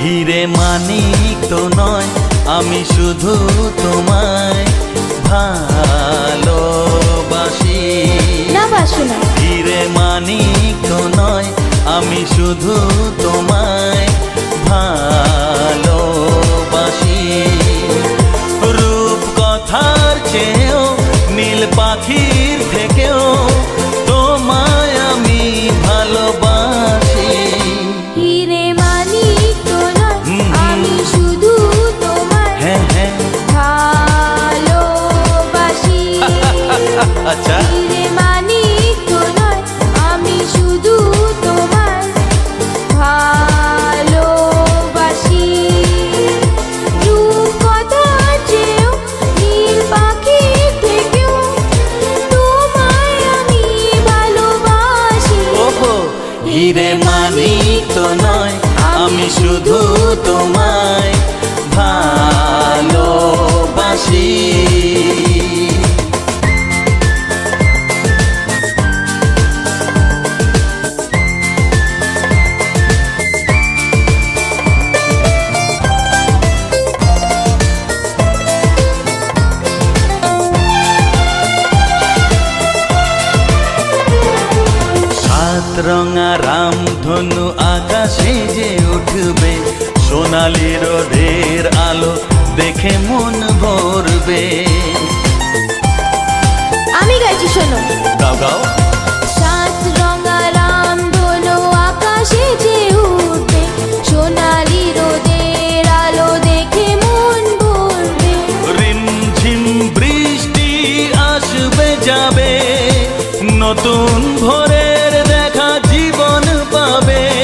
হিরে মানিক তো নয়, আমি শুধু তোমায় ভালোবাসি। না বাসো না। হিরে মানিক তো নয়, আমি শুধু তোমায় ভালোবাসি। রূপ কথার চেয়েও নীল পাখির থেকেও তোমায় আমি ভালোবাসি। হিরে মানিক তো নয়, আমি শুধু তোমায় ভালোবাসি। আচ্ছা, হিরে মানিক তো নয়, আমি শুধু তোমায় ভালোবাসি। রূপ কথার চেয়েও নীল পাখির থেকেও তোমায় আমি ভালোবাসি। ওহো, হিরে মানিক তো নয়, আমি শুধু তোমায় ভালোবাসি। রঙা রামধনু আকাশে যে উঠবে, সোনালি রোদের আলো দেখে মন ভরবে। আমি গাইছি, শোনো। গাও গাও।